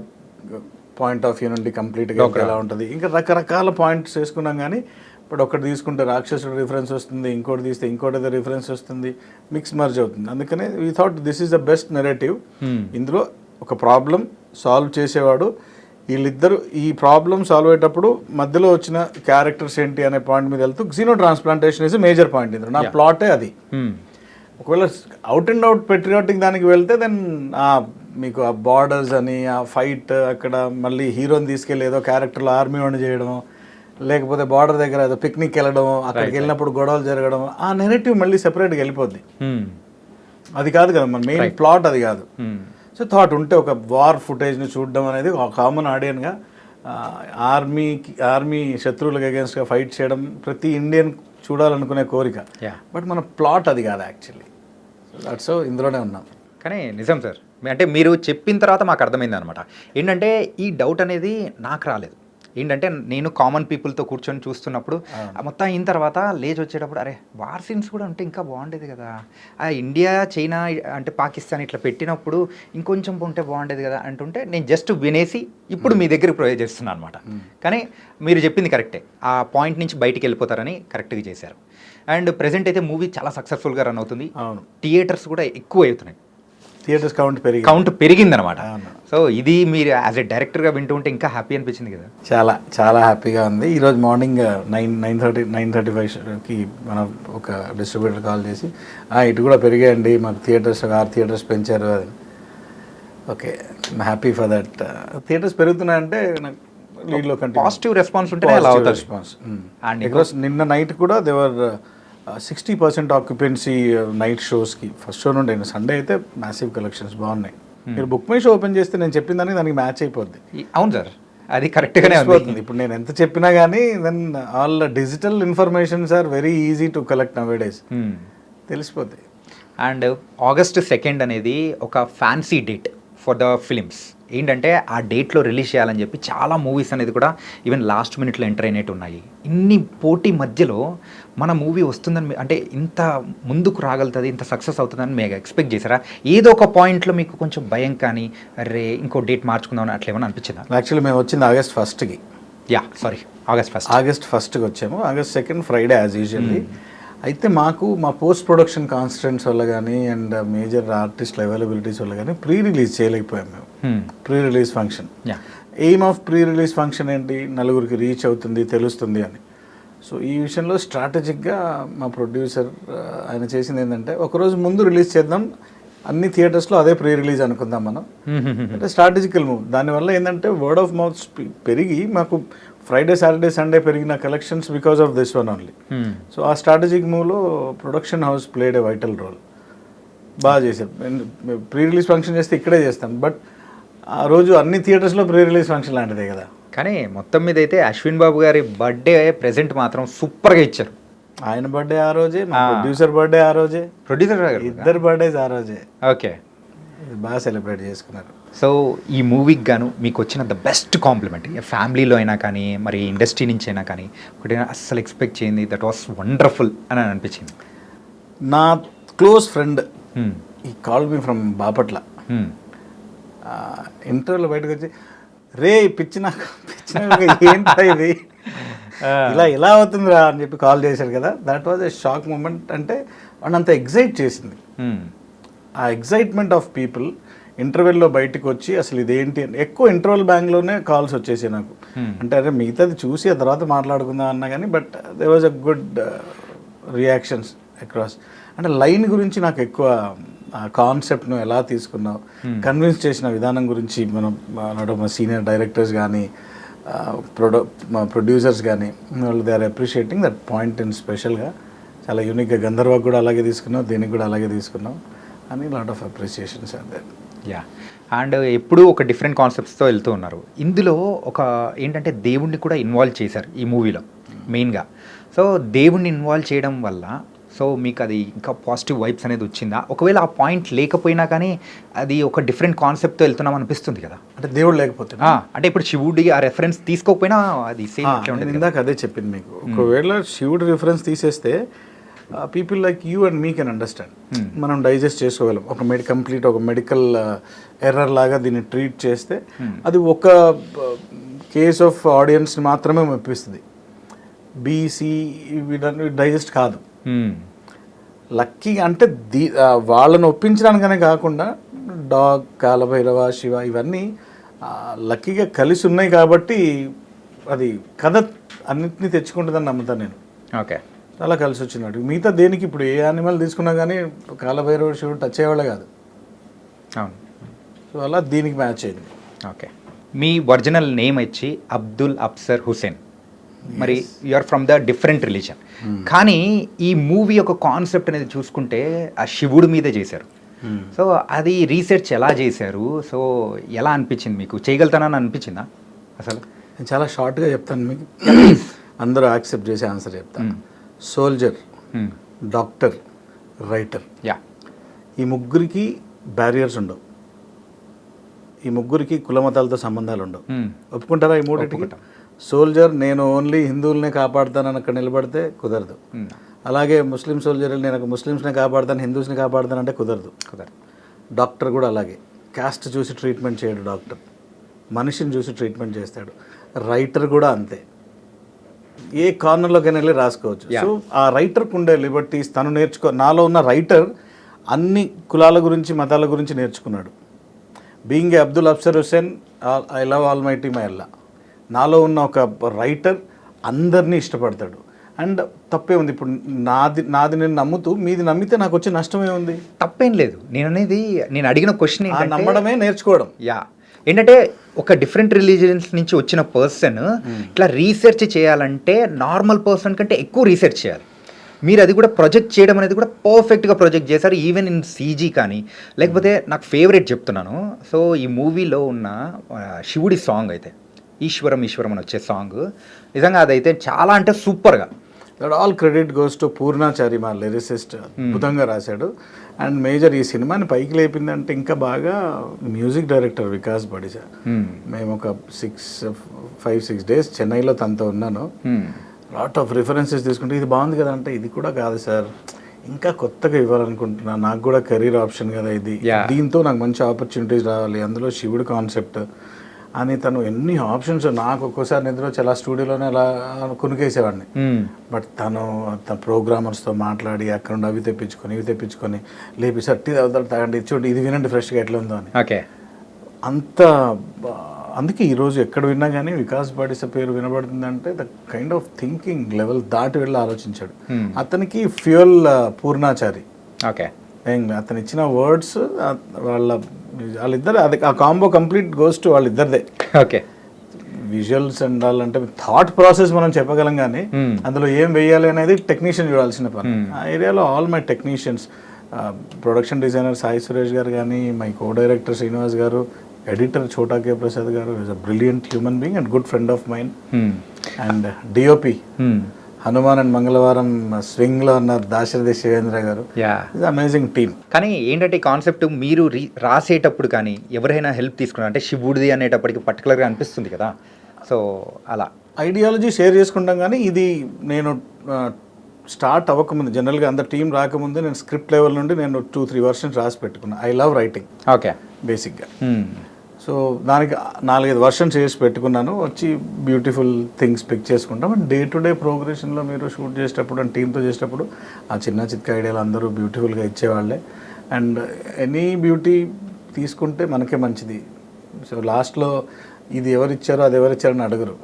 పాయింట్ ఆఫ్ వ్యూ నుండి కంప్లీట్గా ఎలా ఉంటుంది, ఇంకా రకరకాల పాయింట్స్ వేసుకున్నాం. కానీ బట్ ఒకటి తీసుకుంటే రాక్షసుడు రిఫరెన్స్ వస్తుంది, ఇంకోటి తీస్తే ఇంకోటి ఏదో రిఫరెన్స్ వస్తుంది, మిక్స్ మర్జ్ అవుతుంది. అందుకనే we thought this is the best narrative. ఇందులో ఒక ప్రాబ్లం సాల్వ్ చేసేవాడు, వీళ్ళిద్దరు ఈ ప్రాబ్లం సాల్వ్ అయ్యేటప్పుడు మధ్యలో వచ్చిన క్యారెక్టర్స్ ఏంటి అనే పాయింట్ మీద వెళ్తూ xeno transplantation is major point. ఇందులో నా ప్లాటే అది. ఒకవేళ అవుట్ అండ్ అవుట్ పెట్రియాటిక్ దానికి వెళ్తే దెన్ మీకు ఆ బార్డర్స్ అని ఆ ఫైట్ అక్కడ మళ్ళీ హీరోని తీసుకెళ్ళి ఏదో క్యారెక్టర్లో ఆర్మీ వాడిని చేయడం, లేకపోతే బార్డర్ దగ్గర ఏదో పిక్నిక్ వెళ్ళడం, అక్కడికి వెళ్ళినప్పుడు గొడవలు జరగడం, ఆ నెరేటివ్ మళ్ళీ సెపరేట్గా వెళ్ళిపోద్ది. అది కాదు కదా మన మెయిన్ ప్లాట్, అది కాదు. సో థాట్ ఉంటే ఒక వార్ ఫుటేజ్ని చూడడం అనేది ఒక కామన్ ఆడియన్గా ఆర్మీ శత్రువులకు అగేన్స్ట్గా ఫైట్ చేయడం ప్రతి ఇండియన్ చూడాలనుకునే కోరిక. బట్ మన ప్లాట్ అది కాదు యాక్చువల్లీ. సో దట్స్ ఇందులోనే ఉన్నాం. కానీ నిజం సార్, అంటే మీరు చెప్పిన తర్వాత మాకు అర్థమైంది అనమాట. ఏంటంటే ఈ డౌట్ అనేది నాకు రాలేదు. ఏంటంటే నేను కామన్ పీపుల్తో కూర్చొని చూస్తున్నప్పుడు మొత్తం అయిన తర్వాత లేచి వచ్చేటప్పుడు అరే వార్ సీన్స్ కూడా ఉంటే ఇంకా బాగుండేది కదా, ఆ ఇండియా చైనా అంటే పాకిస్తాన్ ఇట్లా పెట్టినప్పుడు ఇంకొంచెం ఉంటే బాగుండేది కదా అంటుంటే నేను జస్ట్ వినేసి ఇప్పుడు మీ దగ్గర ప్రొవైడ్ చేస్తున్నాను అనమాట. కానీ మీరు చెప్పింది కరెక్టే, ఆ పాయింట్ నుంచి బయటికి వెళ్ళిపోతారని కరెక్ట్గా చేశారు. అండ్ ప్రెజెంట్ అయితే మూవీ చాలా సక్సెస్ఫుల్గా రన్ అవుతుంది. థియేటర్స్ కూడా ఎక్కువ అవుతున్నాయి, థియేటర్స్ కౌంట్ పెరిగిందనమాట. సో ఇది మీరు యాజ్ ఎ డైరెక్టర్గా వింటూ ఉంటే ఇంకా హ్యాపీ అనిపించింది కదా? చాలా చాలా హ్యాపీగా ఉంది. ఈరోజు మార్నింగ్ 9:35కి మనం ఒక డిస్ట్రిబ్యూటర్ కాల్ చేసి ఇటు కూడా పెరిగాయండి, మాకు థియేటర్స్ 6 థియేటర్స్ పెంచారు అది. Okay, happy for that. Theatres పెరుగుతున్నాయంటే నాకు లీడ్లో పాజిటివ్ రెస్పాన్స్ ఉంటే రెస్పాన్స్. నిన్న నైట్ కూడా దేవర్ 60% ఆక్యుపెన్సీ నైట్ షోస్కి. ఫస్ట్ షో నుండి సండే అయితే మ్యాసివ్ కలెక్షన్స్ బాగున్నాయి. మీరు బుక్ మై షో ఓపెన్ చేస్తే నేను చెప్పిన దానికి మ్యాచ్ అయిపోద్ది. అవును సార్, అది కరెక్ట్గానే అవుతుంది. ఇప్పుడు నేను ఎంత చెప్పినా కానీ then all digital informations are very easy to collect nowadays, తెలిసిపోతాయి. అండ్ August 2 అనేది ఒక fancy date for the films. ఏంటంటే ఆ డేట్లో రిలీజ్ చేయాలని చెప్పి చాలా మూవీస్ అనేది కూడా ఈవెన్ లాస్ట్ మినిట్లో ఎంటర్ అయినట్టు ఉన్నాయి. ఇన్ని పోటీ మధ్యలో మన మూవీ వస్తుందని అంటే ఇంత ముందుకు రాగలుగుతుంది, ఇంత సక్సెస్ అవుతుందని మీరు ఎక్స్పెక్ట్ చేశారా? ఏదో ఒక పాయింట్లో మీకు కొంచెం భయం కానీ అరే ఇంకో డేట్ మార్చుకుందామని అట్లా ఏమైనా అనిపించిందా? యాక్చువల్లీ మేము వచ్చింది August 1కి. August 1కి వచ్చాము. August 2 Friday as usually. అయితే మాకు మా పోస్ట్ ప్రొడక్షన్ కాన్స్టెంట్స్ వల్ల కానీ అండ్ మేజర్ ఆర్టిస్ట్ల అవైలబిలిటీస్ వల్ల కానీ ప్రీ రిలీజ్ చేయలేకపోయాం మేము. Pre release function, aim of pre release function ఏంటి, నలుగురికి రీచ్ అవుతుంది, తెలుస్తుంది అని. సో ఈ విషయంలో స్ట్రాటజిక్గా మా ప్రొడ్యూసర్ ఆయన చేసింది ఏంటంటే ఒకరోజు ముందు రిలీజ్ చేద్దాం, అన్ని థియేటర్స్లో అదే ప్రీ రిలీజ్ అనుకుందాం మనం. అంటే స్ట్రాటజికల్ మూవ్. దానివల్ల ఏంటంటే వర్డ్ ఆఫ్ మౌత్ పెరిగి మాకు ఫ్రైడే సాటర్డే సండే పెరిగిన collections because of this one only. So ఆ స్ట్రాటజిక్ మూవ్లో production house played a vital role. బాగా చేశారు. ప్రీ రిలీజ్ ఫంక్షన్ చేస్తే ఇక్కడే చేస్తాం, బట్ ఆ రోజు అన్ని థియేటర్స్లో ప్రీ రిలీజ్ ఫంక్షన్ లాంటిదే కదా. కానీ మొత్తం మీద అయితే అశ్విన్ బాబు గారి బర్త్డే ప్రెజెంట్ మాత్రం సూపర్గా ఇచ్చారు. ఆయన బర్త్డే ఆ రోజే, ప్రొడ్యూసర్ బర్త్డే ఆ రోజే, ప్రొడ్యూసర్ ఇద్దరు బర్త్డేస్ ఆ రోజే. ఓకే, బాగా సెలబ్రేట్ చేసుకున్నారు. సో ఈ మూవీకి గాను మీకు వచ్చిన ద బెస్ట్ కాంప్లిమెంట్ కాంప్లిమెంట్ అయినా కానీ మరి ఇండస్ట్రీ నుంచి అయినా కానీ ఒకటి అస్సలు ఎక్స్పెక్ట్ చేయండి దట్ వాస్ వండర్ఫుల్ అని అనిపించింది? నా క్లోజ్ ఫ్రెండ్ ఈ కాల్ మీ ఫ్రమ్ బాపట్ల ఇంటర్వ్యూలో బయటకు వచ్చి రే పిచ్చిన ఏంటా ఇది ఇలా అవుతుందిరా అని చెప్పి కాల్ చేశాడు కదా. That was a shock moment. అంటే వాడినంత ఎగ్జైట్ చేసింది. ఆ ఎగ్జైట్మెంట్ ఆఫ్ పీపుల్ ఇంటర్వెల్లో బయటకు వచ్చి అసలు ఇదేంటి అని. ఎక్కువ ఇంటర్వెల్ బ్యాంక్లోనే కాల్స్ వచ్చేసాయి నాకు. అంటే అరే మిగతాది చూసి ఆ తర్వాత మాట్లాడుకుందాం అన్నా కానీ but they was a good reactions across. అంటే లైన్ గురించి నాకు ఎక్కువ ఆ కాన్సెప్ట్ను ఎలా తీసుకున్నావు, కన్విన్స్ చేసిన విధానం గురించి మనం మా సీనియర్ డైరెక్టర్స్ కానీ మా ప్రొడ్యూసర్స్ కానీ వాళ్ళు they are appreciating that point in స్పెషల్గా. చాలా యూనిక్గా గంధర్వాకు కూడా అలాగే తీసుకున్నాం, దీనికి కూడా అలాగే తీసుకున్నాం అని lot of appreciations are there. Yeah, and ఎప్పుడూ ఒక డిఫరెంట్ కాన్సెప్ట్స్తో వెళ్తూ ఉన్నారు. ఇందులో ఒక ఏంటంటే దేవుణ్ణి కూడా ఇన్వాల్వ్ చేశారు ఈ మూవీలో మెయిన్గా. సో దేవుణ్ణి ఇన్వాల్వ్ చేయడం వల్ల సో మీకు అది ఇంకా పాజిటివ్ వైబ్స్ అనేది వచ్చిందా? ఒకవేళ ఆ పాయింట్ లేకపోయినా కానీ అది ఒక డిఫరెంట్ కాన్సెప్ట్తో వెళ్తున్నాం అనిపిస్తుంది కదా. అంటే దేవుడు లేకపోతే అంటే ఇప్పుడు శివుడి ఆ రెఫరెన్స్ తీసుకోకపోయినా అది సేమ్ ఉండేది. ఇందాక అదే చెప్పింది మీకు. ఒకవేళ శివుడి రిఫరెన్స్ తీసేస్తే people like you and me can understand. మనం డైజెస్ట్ చేసుకోగలం. ఒక కంప్లీట్ ఒక మెడికల్ ఎర్రర్ లాగా దీన్ని ట్రీట్ చేస్తే అది ఒక కేస్ ఆఫ్ ఆడియన్స్ని మాత్రమే మెప్పిస్తుంది. బీసీ వీటన్ని డైజెస్ట్ కాదు. లక్కీ అంటే వాళ్ళని ఒప్పించడానికనే కాకుండా డాగ్, కాలభైరవ, శివ ఇవన్నీ లక్కీగా కలిసి ఉన్నాయి కాబట్టి అది కథ అన్నింటినీ తెచ్చుకుంటుందని నమ్ముతాను నేను. ఓకే, చాలా కలిసి వచ్చినట్టు. మిగతా దేనికి ఇప్పుడు ఏ యానిమల్ తీసుకున్నా కానీ కాలభైరవ, శివుడు టచ్ అయ్యేవాళ్ళే కాదు. అవును. సో అలా దీనికి మ్యాచ్ అయింది. ఓకే, మీ ఒరిజినల్ నేమ్ వచ్చి అబ్దుల్ అఫ్సర్ హుసేన్. మరి you are from the different religion, కానీ ఈ మూవీ యొక్క కాన్సెప్ట్ అనేది చూసుకుంటే ఆ శివుడి మీదే చేశారు. సో అది రీసెర్చ్ ఎలా చేశారు? సో ఎలా అనిపించింది మీకు? చేయగలుగుతానని అనిపించిందా అసలు? నేను చాలా షార్ట్గా చెప్తాను మీకు, అందరూ యాక్సెప్ట్ చేసే ఆన్సర్ చెప్తాను. సోల్జర్, డాక్టర్, రైటర్, యా, ఈ ముగ్గురికి బ్యారియర్స్ ఉండవు. ఈ ముగ్గురికి కులమతాలతో సంబంధాలు ఉండవు. ఒప్పుకుంటారా ఈ మూడింటికి? సోల్జర్ నేను ఓన్లీ హిందువులనే కాపాడుతానని అక్కడ నిలబడితే కుదరదు. అలాగే ముస్లిం సోల్జర్ నేను ముస్లిమ్స్నే కాపాడుతాను, హిందూస్ని కాపాడుతాను అంటే కుదరదు. డాక్టర్ కూడా అలాగే క్యాస్ట్ చూసి ట్రీట్మెంట్ చేయడు డాక్టర్, మనిషిని చూసి ట్రీట్మెంట్ చేస్తాడు. రైటర్ కూడా అంతే, ఏ కార్నర్లోకైనా వెళ్ళి రాసుకోవచ్చు. సో ఆ రైటర్కి ఉండే లిబర్టీస్ తను నాలో ఉన్న రైటర్ అన్ని కులాల గురించి మతాల గురించి నేర్చుకున్నాడు. Being a Abdul Afsar Hussain, I love all my tea my Allah. నాలో ఉన్న ఒక రైటర్ అందరినీ ఇష్టపడతాడు. అండ్ తప్పే ఉంది ఇప్పుడు నాది నేను నమ్ముతూ మీది నమ్మితే నాకు వచ్చే నష్టమే ఉంది? తప్పేం లేదు. నేను అడిగిన క్వశ్చన్ నమ్మడమే నేర్చుకోవడం. యా, ఏంటంటే ఒక డిఫరెంట్ రిలీజియన్స్ నుంచి వచ్చిన పర్సన్ ఇట్లా రీసెర్చ్ చేయాలంటే నార్మల్ పర్సన్ కంటే ఎక్కువ రీసెర్చ్ చేయాలి. మీరు అది కూడా ప్రొజెక్ట్ చేయడం అనేది కూడా పర్ఫెక్ట్గా ప్రొజెక్ట్ చేశారు, ఈవెన్ ఇన్ సీజీ కానీ. లేకపోతే నాకు ఫేవరెట్ చెప్తున్నాను. సో ఈ మూవీలో ఉన్న శివుడి సాంగ్ అయితే ఈశ్వరం ఈశ్వరం అని వచ్చే సాంగ్ నిజంగా అదైతే చాలా అంటే సూపర్గా. That all credit goes to Purnachari, మా లిరిసిస్ట్. అద్భుతంగా రాశాడు. అండ్ మేజర్ ఈ సినిమాని పైకి లేపిందంటే ఇంకా బాగా మ్యూజిక్ డైరెక్టర్ వికాస్ బడిసా. మేము ఒక 5-6 డేస్ చెన్నైలో తనతో ఉన్నాను. లాట్ ఆఫ్ రిఫరెన్సెస్ తీసుకుంటే ఇది బాగుంది కదా అంటే, ఇది కూడా కాదు సార్, ఇంకా కొత్తగా ఇవ్వాలనుకుంటున్నా, నాకు కూడా కెరీర్ ఆప్షన్ కదా ఇది, దీంతో నాకు మంచి ఆపర్చునిటీస్ రావాలి, అందులో శివుడు కాన్సెప్ట్ అని తను ఎన్ని ఆప్షన్స్. నాకు ఒక్కోసారి నిద్ర చాలా స్టూడియోలోనే అలా కొనుకేసేవాడిని. బట్ తన ప్రోగ్రామర్స్తో మాట్లాడి అక్కడ నుండి అవి తెప్పించుకొని లేపి సట్టి తాగండి, చూడండి ఇది వినండి ఫ్రెష్గా ఎట్లా ఉందో అని. ఓకే, అంత అందుకే ఈరోజు ఎక్కడ విన్నా కానీ వికాస్ బాడిస పేరు వినబడుతుందంటే the kind of thinking level దాటి వెళ్ళి ఆలోచించాడు. అతనికి ఫ్యూయల్ పూర్ణాచారి. ఓకే, అతను ఇచ్చిన వర్డ్స్ వాళ్ళిద్దరు, అది ఆ కాంబో కంప్లీట్ గోస్ టు వాళ్ళిద్దరిదే. ఓకే, విజువల్స్ ఉండాలంటే థాట్ ప్రాసెస్ మనం చెప్పగలం కానీ అందులో ఏం వేయాలి అనేది టెక్నీషియన్ చూడాల్సిన పని. ఆ ఏరియాలో all my technicians, production designer Sai Suresh గారు కానీ, మై కో డైరెక్టర్ శ్రీనివాస్ గారు, ఎడిటర్ చోటా K Prasad garu, is a brilliant human being and good friend of mine. And DOP Hanuman and Mangalavaram స్వింగ్లో ఉన్నారు Dasaradhi Shivendra garu. Is amazing team. కానీ ఏంటంటే ఈ కాన్సెప్ట్ మీరు రాసేటప్పుడు కానీ ఎవరైనా హెల్ప్ తీసుకున్నారు అంటే శివుడిది అనేటప్పటికి పర్టికులర్గా అనిపిస్తుంది కదా. సో అలా ఐడియాలజీ షేర్ చేసుకుంటాం. కానీ ఇది నేను స్టార్ట్ అవ్వకముందు, జనరల్గా అంత టీం రాకముందే నేను స్క్రిప్ట్ లెవెల్ నుండి నేను 2-3 వర్షన్స్ రాసి పెట్టుకున్నాను. I love writing. ఓకే, బేసిక్గా. సో దానికి 4-5 వర్షన్స్ చేసి పెట్టుకున్నాను. వచ్చి బ్యూటిఫుల్ థింగ్స్ పిక్ చేసుకుంటాం. అండ్ డే టు డే ప్రోగ్రెషన్లో మీరు షూట్ చేసేటప్పుడు అండ్ టీంతో చేసేటప్పుడు ఆ చిన్న చిత్క ఐడియాలు అందరూ బ్యూటిఫుల్గా ఇచ్చేవాళ్ళే. అండ్ ఎనీ బ్యూటీ తీసుకుంటే మనకే మంచిది. సో లాస్ట్లో ఇది ఎవరిచ్చారో అది ఎవరిచ్చారని అడగరు,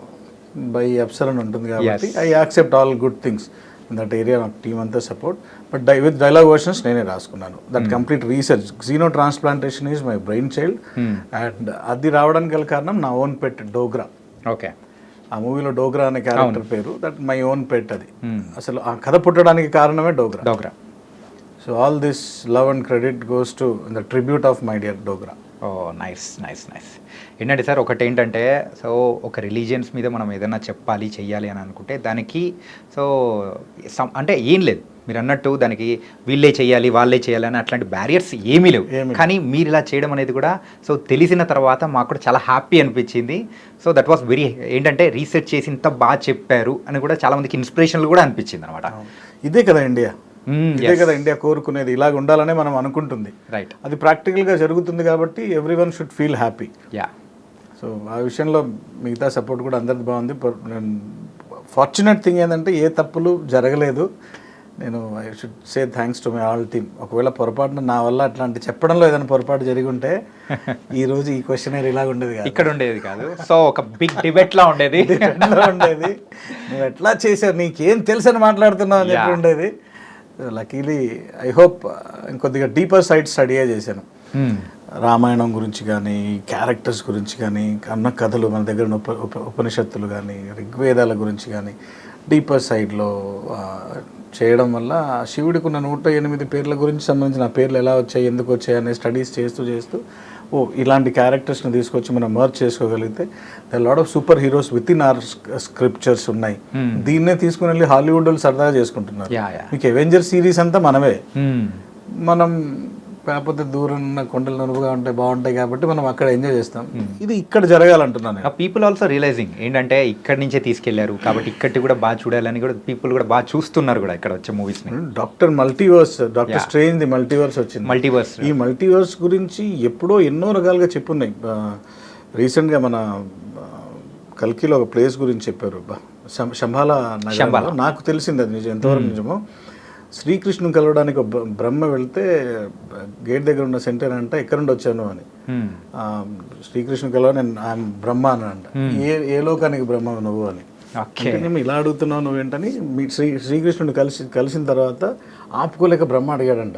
బై అప్సర్ అని ఉంటుంది కాబట్టి I accept all good things in that area. నాకు టీమ్ అంతా support. But with dialogue versions నేనే రాసుకున్నాను. That complete research. Xeno transplantation is my brainchild. And అది రావడానికి గల కారణం నా ఓన్ పెట్ డోగ్రా. ఓకే, ఆ మూవీలో డోగ్రా అనే క్యారెక్టర్ పేరు, దట్ మై ఓన్ పెట్. అది అసలు ఆ కథ పుట్టడానికి కారణమే Dogra. So all this love and credit goes to the tribute of my dear Dogra. Oh nice nice nice. ఏంటంటే సార్ ఒకటి ఏంటంటే, సో ఒక రిలీజియన్స్ మీద మనం ఏదైనా చెప్పాలి చెయ్యాలి అని అనుకుంటే దానికి సో అంటే ఏం లేదు, మీరు అన్నట్టు దానికి వీళ్ళే చేయాలి వాళ్ళే చేయాలి అని అట్లాంటి బ్యారియర్స్ ఏమీ లేవు. కానీ మీరు ఇలా చేయడం అనేది కూడా సో తెలిసిన తర్వాత మాకు కూడా చాలా హ్యాపీ అనిపించింది. సో దట్ వాస్ వెరీ ఏంటంటే రీసెర్చ్ చేసి ఇంత బాగా చెప్పారు అని కూడా చాలామందికి ఇన్స్పిరేషనల్ కూడా అనిపించింది అనమాట. ఇదే కదా ఇండియా, ఇదే కదా ఇండియా కోరుకునేది, ఇలాగ ఉండాలనే మనం అనుకుంటుంది. రైట్, అది ప్రాక్టికల్గా జరుగుతుంది కాబట్టి every one should feel happy. Yeah. So ఆ విషయంలో మిగతా సపోర్ట్ కూడా అందరిది బాగుంది. నేను ఫార్చునేట్ థింగ్ ఏంటంటే ఏ తప్పులు జరగలేదు. నేను I should say thanks to my all team. ఒకవేళ పొరపాటున నా వల్ల అట్లాంటి చెప్పడంలో ఏదైనా పొరపాటు జరిగి ఉంటే ఈ రోజు ఈ క్వశ్చన్ ఇలాగ ఉండేది కాదు, ఇక్కడ ఉండేది కాదు. సో ఒక బిగ్ డిబేట్ లా ఉండేది ఉండేది. నువ్వు ఎట్లా చేసావు, నీకేం తెలుసు అని మాట్లాడుతున్నావు అని చెప్పి ఉండేది. లక్కీలీ ఐ హోప్ ఇంకొద్దిగా డీపర్ సైడ్ స్టడీయే చేశాను. రామాయణం గురించి కానీ, క్యారెక్టర్స్ గురించి కానీ, అన్న కథలు, మన దగ్గర ఉన్న ఉపనిషత్తులు కానీ, ఋగ్వేదాల గురించి కానీ డీపర్ సైడ్లో చేయడం వల్ల శివుడికి ఉన్న 108 పేర్ల గురించి సంబంధించిన ఆ పేర్లు ఎలా వచ్చాయి, ఎందుకు వచ్చాయి అనే స్టడీస్ చేస్తూ ఇలాంటి క్యారెక్టర్స్ని తీసుకొచ్చి మనం మర్జ్ చేసుకోగలిగితే the lot of super heroes with in our scriptures ఉన్నాయి. దీన్నే తీసుకుని వెళ్ళి హాలీవుడ్ వాళ్ళు సరదాగా చేసుకుంటున్నారు. మీకు అవెంజర్ సిరీస్ అంతా మనమే, మనం కాకపోతే దూరం ఉన్న కొండలు నునుపుగా ఉంటాయి, బాగుంటాయి కాబట్టి మనం అక్కడ ఎంజాయ్ చేస్తాం. ఇది ఇక్కడ జరగాలంటున్నాను. పీపుల్ ఆల్సో రియలైజింగ్ ఏంటంటే ఇక్కడి నుంచే తీసుకెళ్లారు కాబట్టి ఇక్కడి కూడా బాగా చూడాలని కూడా పీపుల్ కూడా బాగా చూస్తున్నారు కూడా ఇక్కడ వచ్చే మూవీస్ ని. Doctor multiverse, doctor strange the multiverse వచ్చింది. మల్టీవర్స్, ఈ మల్టీవర్స్ గురించి ఎప్పుడో ఎన్నో రకాలుగా చెప్పున్నాయి. రీసెంట్గా మన కల్కిలో ఒక ప్లేస్ గురించి చెప్పారు, శంబాలా. నాకు తెలిసింది అది నిజం, ఎంతవరకు నిజమో. శ్రీకృష్ణుని కలవడానికి బ్రహ్మ వెళ్తే గేట్ దగ్గర ఉన్న సెంటర్ అంటే ఎక్కడ నుండి వచ్చాను అని, శ్రీకృష్ణుని కలవ నేను ఆయన బ్రహ్మ అని అంట. ఏ లోకానికి బ్రహ్మ నువ్వు అని. మేము ఇలా అడుగుతున్నావు నువ్వేంటని మీ శ్రీకృష్ణుని కలిసిన తర్వాత ఆపుకోలేక బ్రహ్మ అడిగాడంట.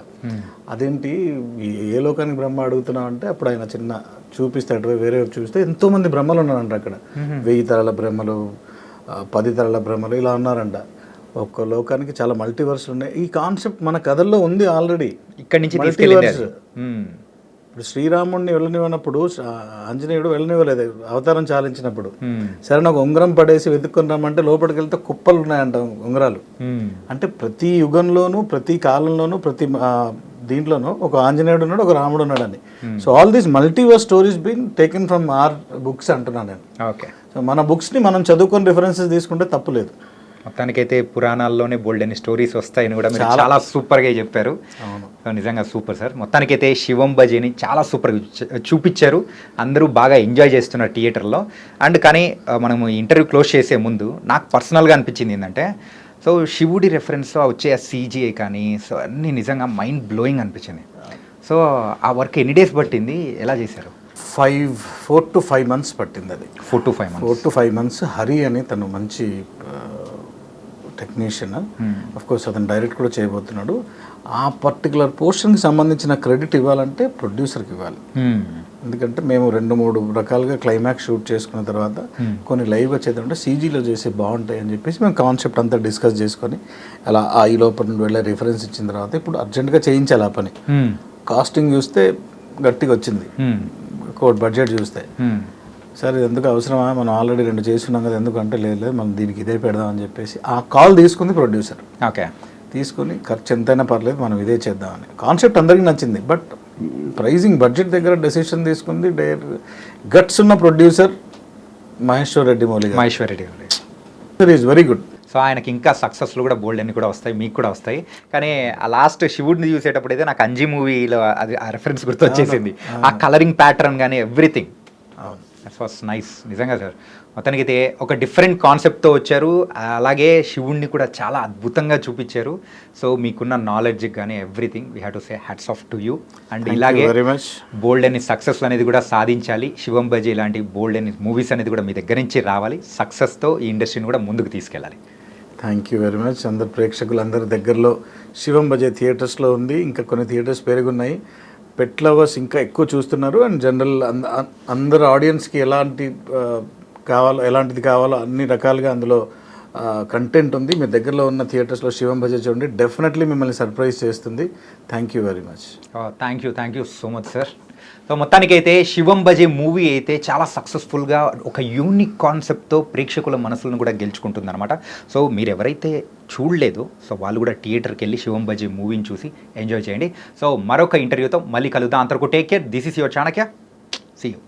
అదేంటి ఏ లోకానికి బ్రహ్మ అడుగుతున్నావు అంటే అప్పుడు ఆయన చిన్న చూపిస్తే అటువై వేరే చూపిస్తే ఎంతోమంది బ్రహ్మలు ఉన్నారంట అక్కడ. 1000 తరాల బ్రహ్మలు, 10 తరాల బ్రహ్మలు ఇలా ఉన్నారంట. ఒక్క లోకానికి చాలా మల్టీవర్స్ ఉన్నాయి. ఈ కాన్సెప్ట్ మన కథల్లో ఉంది ఆల్రెడీ. ఇక్కడి నుంచి మల్టీవర్స్. ఇప్పుడు శ్రీరాముడిని వెళ్ళనివ్వనప్పుడు ఆంజనేయుడు వెళ్ళనివ్వలేదు అవతారం చాలించినప్పుడు. సరే నాకు ఉంగరం పడేసి వెతుక్కొని రమ్మంటే లోపలికి వెళ్తే కుప్పలు ఉన్నాయంట ఉంగరాలు. అంటే ప్రతి యుగంలోనూ, ప్రతి కాలంలోనూ, ప్రతి దీంట్లోనూ ఒక ఆంజనేయుడు ఉన్నాడు, ఒక రాముడు ఉన్నాడని. So all these multiverse stories been taken from our books అంటున్నాను నేను. ఓకే. సో మన బుక్స్ని మనం చదువుకొని రిఫరెన్సెస్ తీసుకుంటే తప్పులేదు. మొత్తానికైతే పురాణాల్లోనే బోల్డ్ అని స్టోరీస్ వస్తాయని కూడా మీరు చాలా సూపర్గా చెప్పారు. నిజంగా సూపర్ సార్. మొత్తానికైతే శివం బజేని చాలా సూపర్గా చూపించారు, అందరూ బాగా ఎంజాయ్ చేస్తున్నారు థియేటర్లో. అండ్ కానీ మనము ఇంటర్వ్యూ క్లోజ్ చేసే ముందు నాకు పర్సనల్గా అనిపించింది ఏంటంటే, సో శివుడి రెఫరెన్స్ వచ్చే ఆ CGI కానీ సో అన్నీ నిజంగా మైండ్ బ్లోయింగ్ అనిపించింది. సో ఆ వర్క్ ఎన్ని డేస్ పట్టింది, ఎలా చేశారు? 4 to 5 months పట్టింది అది. 4 to 5 months. హరి అని తను మంచి టెక్నీషియన్, అఫ్ కోర్స్ అతను డైరెక్ట్ కూడా చేయబోతున్నాడు. ఆ పర్టికులర్ పోర్షన్కి సంబంధించిన క్రెడిట్ ఇవ్వాలంటే ప్రొడ్యూసర్కి ఇవ్వాలి. ఎందుకంటే మేము 2-3 రకాలుగా క్లైమాక్స్ షూట్ చేసుకున్న తర్వాత కొన్ని లైవ్గా చేద్దామంటే CGలో చేసి బాగుంటాయి అని చెప్పేసి మేము కాన్సెప్ట్ అంతా డిస్కస్ చేసుకొని అలా ఈ లోపల నుండి వెళ్ళే రిఫరెన్స్ ఇచ్చిన తర్వాత ఇప్పుడు అర్జెంట్గా చేయించాలి ఆ పని. కాస్టింగ్ చూస్తే గట్టిగా వచ్చింది, బడ్జెట్ చూస్తే సరే ఎందుకు అవసరమా, మనం ఆల్రెడీ 2 చేస్తున్నాం కదా, ఎందుకంటే లేదు మనం దీనికి ఇదే పెడదామని చెప్పేసి ఆ కాల్ తీసుకుంది ప్రొడ్యూసర్. ఓకే. తీసుకుని ఖర్చు ఎంతైనా పర్లేదు మనం ఇదే చేద్దామని. కాన్సెప్ట్ అందరికీ నచ్చింది, బట్ ప్రైజింగ్ బడ్జెట్ దగ్గర డెసిషన్ తీసుకుంది గట్స్ ఉన్న producer Maheshwar Reddy Mouli. Is very good. So ఆయనకి ఇంకా సక్సెస్లు కూడా బోల్డ్ అన్ని కూడా వస్తాయి, మీకు కూడా వస్తాయి. కానీ ఆ లాస్ట్ శివుడిని చూసేటప్పుడు అయితే నాకు అంజీ మూవీలో అది ఆ రెఫరెన్స్ గుర్తు వచ్చేసింది, ఆ కలరింగ్ ప్యాటర్న్ కానీ ఎవ్రీథింగ్. దట్ వాస్ నైస్ నిజంగా సార్. మొత్తానికైతే ఒక డిఫరెంట్ కాన్సెప్ట్తో వచ్చారు, అలాగే శివుణ్ణి కూడా చాలా అద్భుతంగా చూపించారు. సో మీకున్న నాలెడ్జ్కి కానీ everything we have to say hats off to you. And ఇలాగే బోల్డ్ అని సక్సెస్ అనేది కూడా సాధించాలి. శివం బజీ ఇలాంటి బోల్డ్ అని మూవీస్ అనేది కూడా మీ దగ్గర నుంచి రావాలి, సక్సెస్తో ఈ ఇండస్ట్రీని కూడా ముందుకు తీసుకెళ్ళాలి. Thank you very much. అందరు ప్రేక్షకులందరి దగ్గరలో శివం బజే థియేటర్స్లో ఉంది, ఇంకా కొన్ని థియేటర్స్ పెరుగున్నాయి. పెట్ లవర్స్ ఇంకా ఎక్కువ చూస్తున్నారు. అండ్ జనరల్ అందరు ఆడియన్స్కి ఎలాంటిది కావాలో అన్ని రకాలుగా అందులో కంటెంట్ ఉంది. మీ దగ్గరలో ఉన్న థియేటర్స్లో శివం బజే చూడండి, డెఫినెట్లీ మిమ్మల్ని సర్ప్రైజ్ చేస్తుంది. Thank you very much. Thank you so much sir. So మొత్తానికైతే శివం బజే మూవీ అయితే చాలా సక్సెస్ఫుల్గా ఒక యూనిక్ కాన్సెప్ట్తో ప్రేక్షకుల మనసులను కూడా గెలుచుకుంటుందన్నమాట. సో మీరు ఎవరైతే చూడలేదో సో వాళ్ళు కూడా థియేటర్కి వెళ్ళి శివం బజే మూవీని చూసి ఎంజాయ్ చేయండి. సో మరొక ఇంటర్వ్యూతో మళ్ళీ కలుద్దాం. అంతవరకు take care. This is your Chanakya. See you.